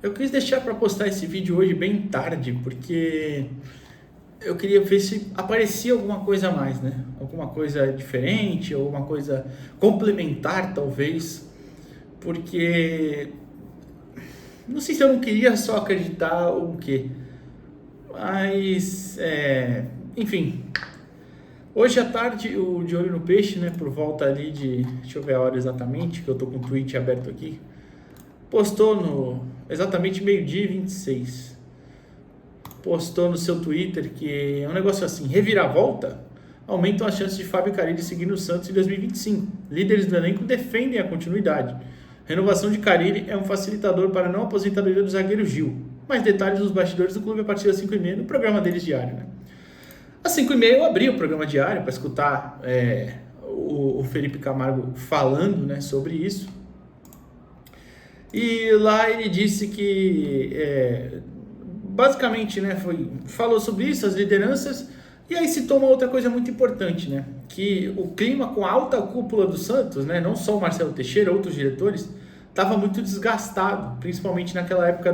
Eu quis deixar para postar esse vídeo hoje bem tarde, porque eu queria ver se aparecia alguma coisa a mais, né? Alguma coisa diferente, alguma coisa complementar, talvez, porque não sei se eu não queria só acreditar ou o quê, mas, enfim. Hoje à tarde, o De Olho no Peixe, né, por volta ali de, deixa eu ver a hora exatamente, que eu tô com o tweet aberto aqui, postou no exatamente meio-dia e 26. Postou no seu Twitter que é um negócio assim: reviravolta aumentam as chances de Fábio Carille seguir no Santos em 2025. Líderes do elenco defendem a continuidade. Renovação de Carille é um facilitador para a não aposentadoria do zagueiro Gil. Mais detalhes nos bastidores do clube a partir das 5h30 no programa deles diário, né? Às 5h30 eu abri o programa diário para escutar o Felipe Camargo falando, né, sobre isso. E lá ele disse que, basicamente, né, falou sobre isso, as lideranças, e aí citou uma outra coisa muito importante, né, que o clima com a alta cúpula do Santos, né, não só o Marcelo Teixeira, outros diretores, estava muito desgastado, principalmente naquela época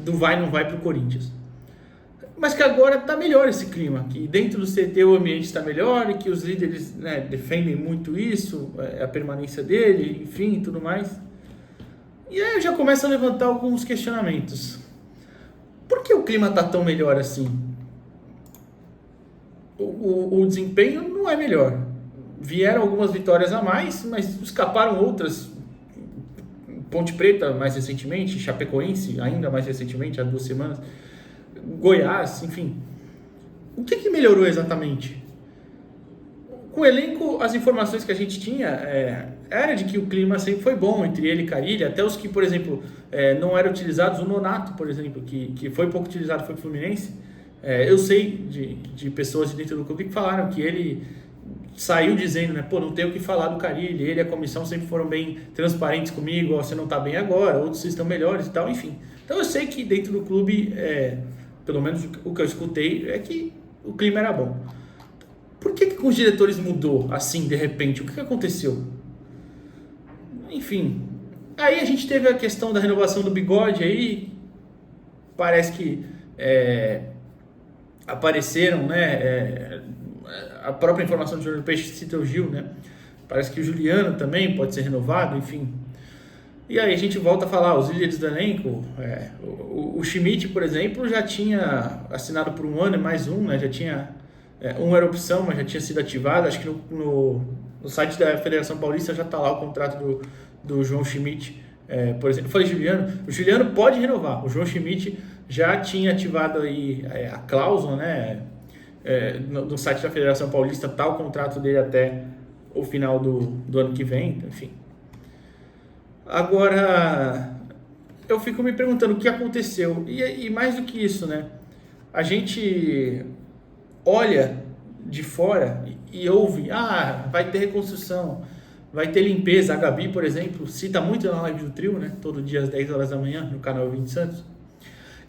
do vai não vai para o Corinthians. Mas que agora está melhor esse clima, que dentro do CT o ambiente está melhor e que os líderes, né, defendem muito isso, a permanência dele, enfim, tudo mais. E aí eu já começo a levantar alguns questionamentos. Por que o clima está tão melhor assim? O desempenho não é melhor. Vieram algumas vitórias a mais, mas escaparam outras. Ponte Preta mais recentemente, Chapecoense ainda mais recentemente, há 2 semanas. Goiás, enfim. O que melhorou exatamente? Com o elenco, as informações que a gente tinha era de que o clima sempre foi bom entre ele e Carille, até os que, por exemplo, não eram utilizados, o Nonato, por exemplo, que foi pouco utilizado, foi o Fluminense. Eu sei de pessoas de dentro do clube que falaram que ele saiu dizendo, né, pô, não tenho o que falar do Carille, ele e a comissão sempre foram bem transparentes comigo, você não tá bem agora, outros estão melhores e tal, enfim. Então eu sei que dentro do clube, pelo menos o que eu escutei, é que o clima era bom. Por que com os diretores mudou assim, de repente? O que aconteceu? Enfim, aí a gente teve a questão da renovação do Bigode aí, parece que apareceram, né, a própria informação do Júnior Peixe cita o Gil, né, parece que o Juliano também pode ser renovado, enfim. E aí a gente volta a falar, os líderes do elenco, o Schmidt, por exemplo, já tinha assinado por 1 ano e mais um, né, já tinha, um era opção, mas já tinha sido ativado, acho que no site da Federação Paulista já está lá o contrato do João Schmidt, por exemplo. Eu falei Juliano, o Juliano pode renovar, o João Schmidt já tinha ativado aí a cláusula, né, no site da Federação Paulista está o contrato dele até o final do ano que vem, enfim. Agora, eu fico me perguntando o que aconteceu. E mais do que isso, né? A gente olha de fora e ouve, vai ter reconstrução, vai ter limpeza. A Gabi, por exemplo, cita muito na live do trio, né? Todo dia às 10 horas da manhã, no canal 20 Santos,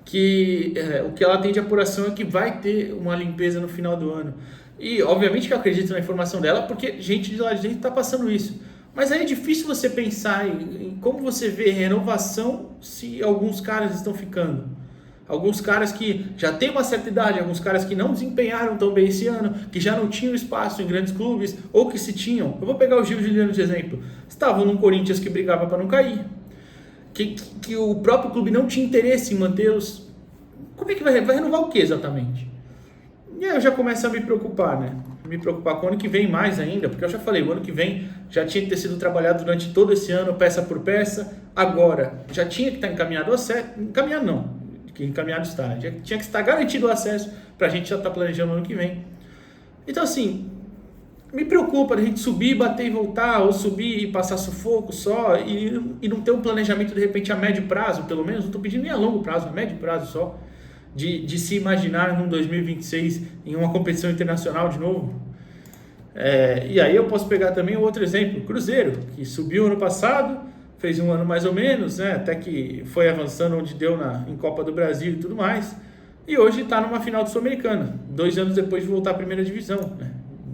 que o que ela tem de apuração é que vai ter uma limpeza no final do ano. E, obviamente, que eu acredito na informação dela, porque gente de lá de dentro está passando isso. Mas aí é difícil você pensar em como você vê renovação se alguns caras estão ficando. Alguns caras que já têm uma certa idade, alguns caras que não desempenharam tão bem esse ano, que já não tinham espaço em grandes clubes, ou que se tinham. Eu vou pegar o Gil e o Juliano de exemplo. Estavam num Corinthians que brigava para não cair, que o próprio clube não tinha interesse em mantê-los. Como é que vai renovar o que exatamente? E aí eu já começo a me preocupar, né? Me preocupar com o ano que vem mais ainda, porque eu já falei, o ano que vem já tinha que ter sido trabalhado durante todo esse ano, peça por peça, agora já tinha que estar encaminhado o acesso, encaminhado não, que encaminhado está, né? Já tinha que estar garantido o acesso para a gente já estar planejando o ano que vem. Então assim, me preocupa a gente subir, bater e voltar, ou subir e passar sufoco só, e não ter um planejamento de repente a médio prazo, pelo menos, não estou pedindo nem a longo prazo, a médio prazo só, de se imaginar num 2026 em uma competição internacional de novo. E aí eu posso pegar também outro exemplo, Cruzeiro, que subiu ano passado, fez um ano mais ou menos, né, até que foi avançando onde deu em Copa do Brasil e tudo mais, e hoje está numa final do Sul-Americana, 2 anos depois de voltar à primeira divisão, né?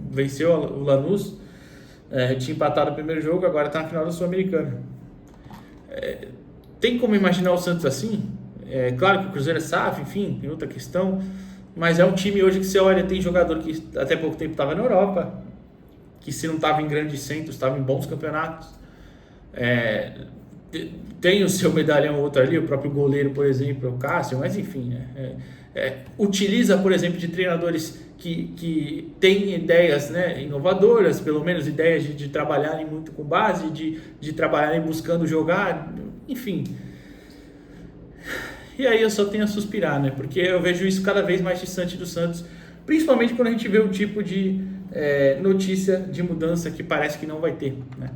Venceu o Lanús, tinha empatado o primeiro jogo, agora está na final do Sul-Americana. tem como imaginar o Santos assim? É claro que o Cruzeiro é SAF, enfim, tem outra questão, mas é um time hoje que você olha, tem jogador que até pouco tempo estava na Europa, que se não estava em grandes centros, estava em bons campeonatos. Tem o seu medalhão outro ali, o próprio goleiro, por exemplo, o Cássio, mas enfim, utiliza, por exemplo, de treinadores que têm ideias, né, inovadoras, pelo menos ideias de trabalharem muito com base, de trabalharem buscando jogar, enfim. E aí eu só tenho a suspirar, né, porque eu vejo isso cada vez mais distante do Santos, principalmente quando a gente vê o tipo de notícia de mudança que parece que não vai ter, né.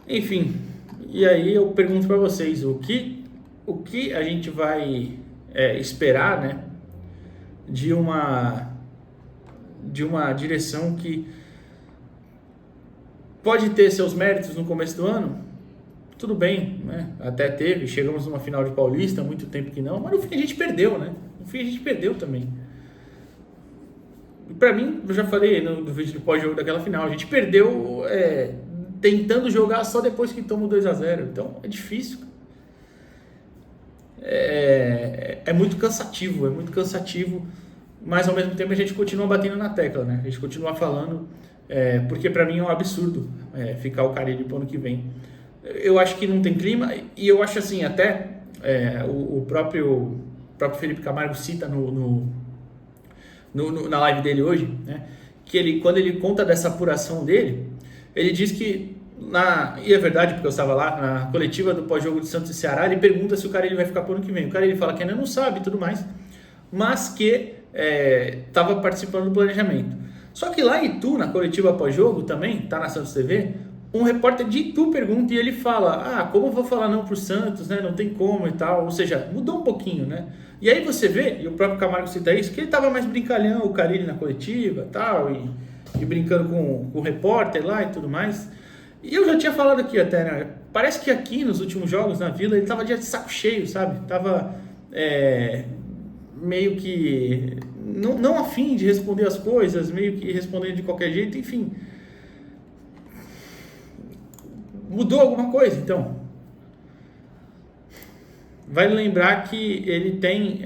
Enfim, e aí eu pergunto para vocês, o que a gente vai esperar, né, de uma direção que pode ter seus méritos no começo do ano? Tudo bem, né? Até teve, chegamos numa final de Paulista, há muito tempo que não, mas no fim a gente perdeu, né? No fim a gente perdeu também. Para mim, eu já falei no vídeo do pós-jogo daquela final, a gente perdeu tentando jogar só depois que toma o 2-0, então é difícil. É muito cansativo, mas ao mesmo tempo a gente continua batendo na tecla, né? A gente continua falando, porque para mim é um absurdo ficar o Carille pro ano que vem. Eu acho que não tem clima, e eu acho assim, até o próprio Felipe Camargo cita na live dele hoje, né? Que quando ele conta dessa apuração dele, ele diz que e é verdade, porque eu estava lá na coletiva do pós-jogo de Santos e Ceará, ele pergunta se o Carille vai ficar pro ano que vem. O Carille fala que ainda não sabe e tudo mais, mas que estava participando do planejamento. Só que lá em Itu, na coletiva pós-jogo também, tá na Santos TV, um repórter de Itu pergunta e ele fala, como eu vou falar não pro Santos, né? Não tem como e tal. Ou seja, mudou um pouquinho, né? E aí você vê, e o próprio Camargo cita isso, que ele estava mais brincalhão, o Carille na coletiva tal, e brincando com o repórter lá e tudo mais. E eu já tinha falado aqui até, né? Parece que aqui nos últimos jogos na Vila ele tava de saco cheio, sabe? Tava meio que não afim de responder as coisas, meio que respondendo de qualquer jeito, enfim. Mudou alguma coisa, então? Vale lembrar que ele tem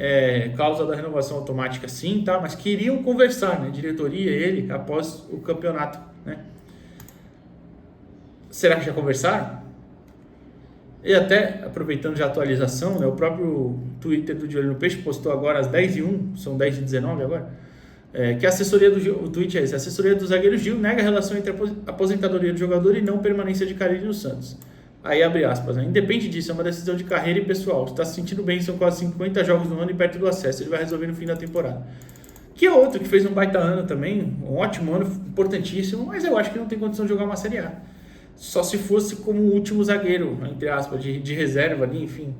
cláusula da renovação automática sim, tá? Mas queriam conversar, né? Diretoria, ele, após o campeonato, né? Será que já conversaram? E até, aproveitando de atualização, né, o próprio Twitter do De Olho no Peixe postou agora às 10h01, são 10h19 agora, que a assessoria o tweet é esse: a assessoria do zagueiro Gil nega a relação entre a aposentadoria do jogador e não permanência de Carille no Santos. Aí abre aspas, né? Independe disso, é uma decisão de carreira e pessoal. Está se sentindo bem, são quase 50 jogos no ano e perto do acesso, ele vai resolver no fim da temporada. Que é outro que fez um baita ano também, um ótimo ano, importantíssimo, mas eu acho que não tem condição de jogar uma Série A. Só se fosse como o último zagueiro, entre aspas, de reserva ali, enfim.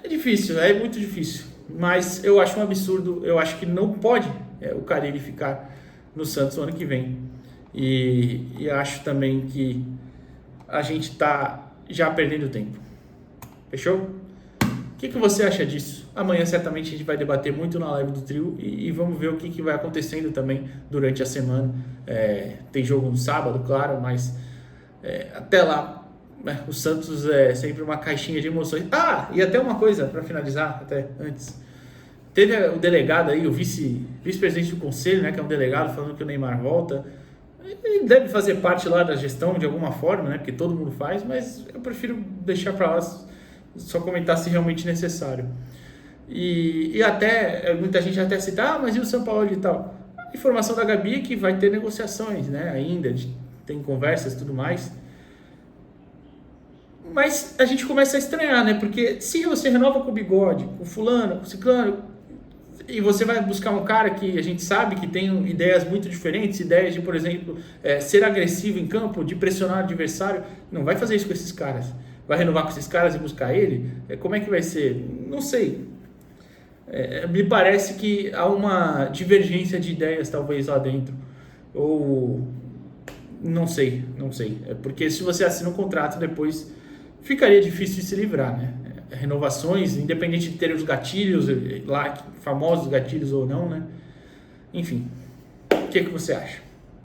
É difícil, é muito difícil. Mas eu acho um absurdo, eu acho que não pode o Carille ficar no Santos no ano que vem. E acho também que a gente está já perdendo tempo. Fechou? O que você acha disso? Amanhã certamente a gente vai debater muito na live do trio e vamos ver o que vai acontecendo também durante a semana. Tem jogo no sábado, claro, mas até lá, o Santos é sempre uma caixinha de emoções. E até uma coisa para finalizar, até antes. Teve o delegado aí, o vice-presidente do conselho, né, que é um delegado, falando que o Neymar volta. Ele deve fazer parte lá da gestão de alguma forma, né, porque todo mundo faz, mas eu prefiro deixar para lá, só comentar se realmente necessário. E até, muita gente até cita, mas e o São Paulo e tal? A informação da Gabi é que vai ter negociações, né, ainda, tem conversas e tudo mais. Mas a gente começa a estranhar, né, porque se você renova com o Bigode, com o fulano, com o ciclano, e você vai buscar um cara que a gente sabe que tem ideias muito diferentes, ideias de, por exemplo, ser agressivo em campo, de pressionar o adversário, não vai fazer isso com esses caras. Vai renovar com esses caras e buscar ele? Como é que vai ser? Não sei. Me parece que há uma divergência de ideias talvez lá dentro. Ou não sei. Porque se você assina um contrato depois, ficaria difícil de se livrar, né? Renovações, independente de ter os gatilhos lá, famosos gatilhos ou não, né? Enfim, o que você acha?